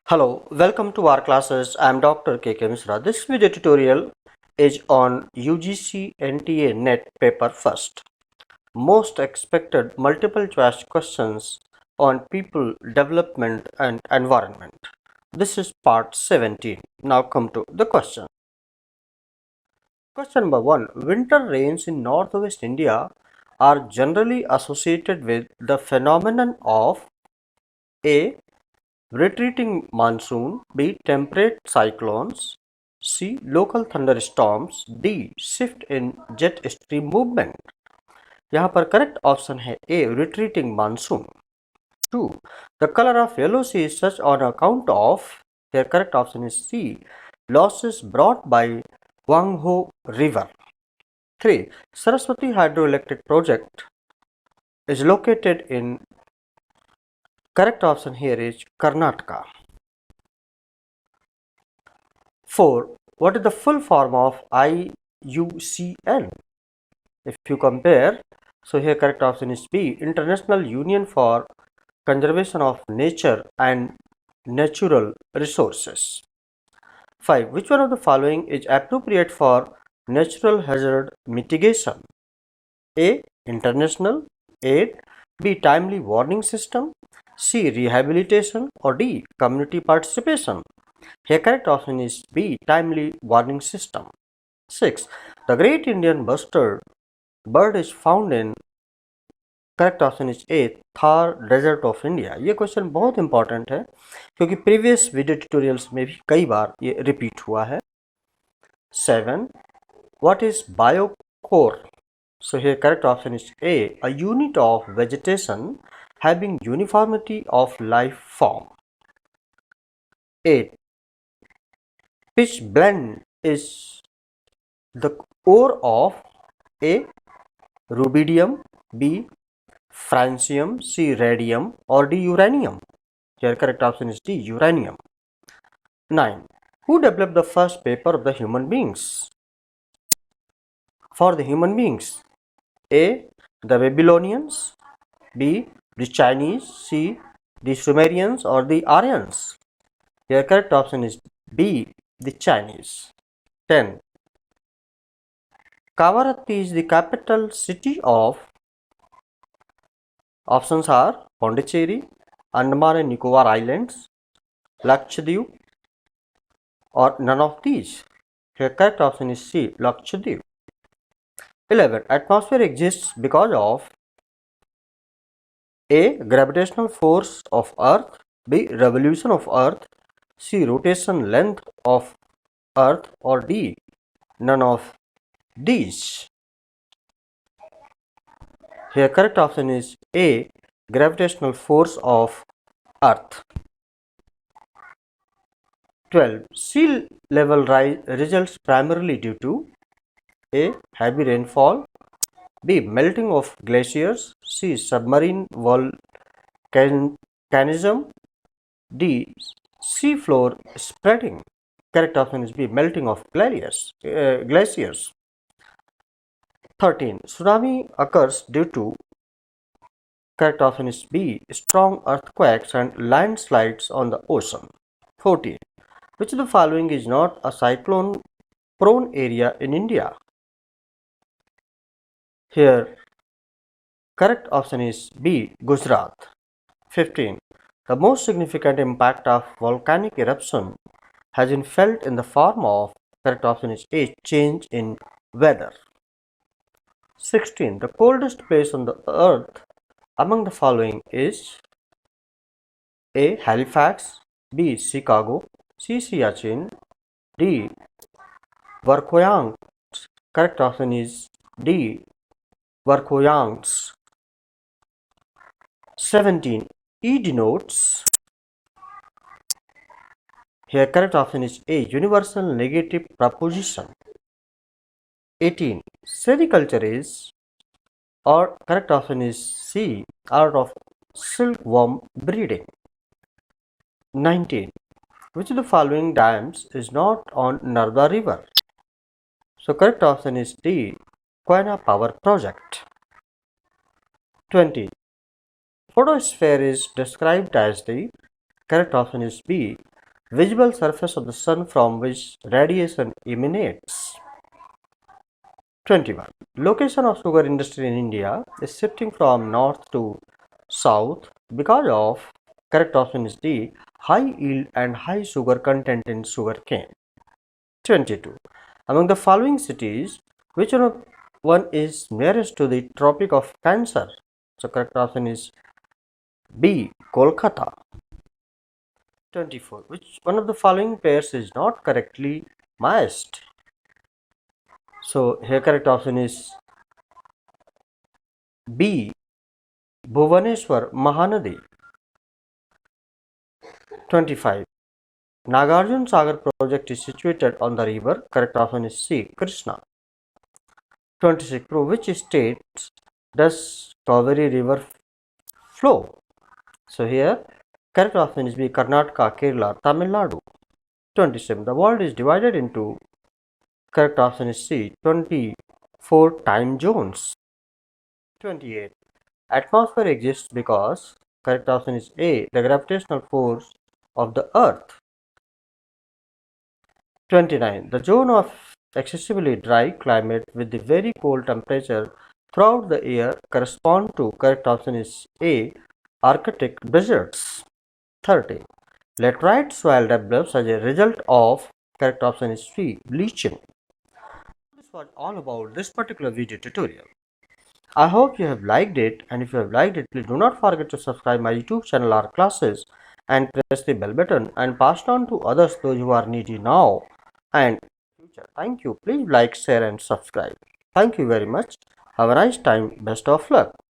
Hello, welcome to our classes. I am Dr. K.K. Misra. This video tutorial is on UGC NTA NET paper first. Most expected multiple choice questions on people, development and environment. This is part 17. Now come to the question. Question number 1. Winter rains in northwest India are generally associated with the phenomenon of A. Retreating monsoon, B. Temperate cyclones, C. Local thunderstorms, D. Shift in jet stream movement. यहाँ पर correct option है ए retreating monsoon. 2. The color of yellow sea is such on account of, here correct option is C, losses brought by Wangho River. 3. Saraswati Hydroelectric Project is located in, correct option here is Karnataka. 4. What is the full form of IUCN? If you compare, so here correct option is B, International Union for Conservation of Nature and Natural Resources. 5. Which one of the following is appropriate for natural hazard mitigation? A. International aid, B. Timely warning system, C. Rehabilitation, or D. Community participation. Here correct option is B. Timely warning system. 6. The great Indian bustard bird is found in, correct option is A, Thar desert of India. ये question बहुत important है क्योंकि previous video tutorials में भी कई बार ये repeat हुआ है. 7. What is biochore? So here correct option is A, a unit of vegetation having uniformity of life form. 8. Pitchblende is the core of A, rubidium, B. francium, C. radium, or D. uranium. Here correct option is D. uranium. 9. Who developed the first paper of the human beings? For the human beings, A. the Babylonians, B. the Chinese, C. the Sumerians, or the Aryans. Here correct option is B. the Chinese. 10. Kavaratti is the capital city of, options are Pondicherry, Andaman and Nicobar Islands, Lakshadweep, or none of these. Here correct option is C, Lakshadweep. 11. Atmosphere exists because of A. Gravitational force of Earth, B. Revolution of Earth, C. Rotation length of Earth, or D. none of these. Here correct option is A. Gravitational force of Earth. 12. Sea level rise results primarily due to A. heavy rainfall, B. melting of glaciers, C. submarine volcanism, D. sea floor spreading. Correct option is B. melting of glaciers. 13. Tsunami occurs due to, correct option is B. strong earthquakes and landslides on the ocean. 14. Which of the following is not a cyclone prone area in India? Here correct option is B. Gujarat. 15. The most significant impact of volcanic eruption has been felt in the form of, correct option is A. change in weather. 16. The coldest place on the earth among the following is A. Halifax, B. Chicago, C. Siachen, D. Verkhoyansk. Correct option is D. Verkhoyansk. 17. E denotes, here correct option is A. universal negative proposition. 18. Sericulture is, or correct option is C. art of silkworm breeding. 19. Which of the following dams is not on Narmada River? So correct option is D. Koyna Power Project. 20. Photosphere is described as the, correct option is B. visible surface of the sun from which radiation emanates. 21. Location of sugar industry in India is shifting from north to south because of, correct option is D, high yield and high sugar content in sugarcane. 22. Among the following cities, which one is nearest to the Tropic of Cancer? So correct option is B, Kolkata. 24. Which one of the following pairs is not correctly matched? So here correct option is B, Bhubaneswar Mahanadi. 25. Nagarjuna Sagar project is situated on the river. Correct option is C, Krishna. 26. Through which states does Kaveri river flow? So here correct option is B, Karnataka, Kerala, Tamil Nadu. 27. The world is divided into, correct option is C, 24 time zones. 28. Atmosphere exists because, correct option is A, the gravitational force of the earth. 29. The zone of excessively dry climate with the very cold temperature throughout the year correspond to, correct option is A, Arctic deserts. 30. Laterite soil develops as a result of, correct option is C, bleaching. This was all about this particular video tutorial. I hope you have liked it, and if you have liked it, please do not forget to subscribe my YouTube channel or classes and press the bell button and pass it on to others, those who are needy now and future. Thank you. Please like, share and subscribe. Thank you very much. Have a nice time. Best of luck.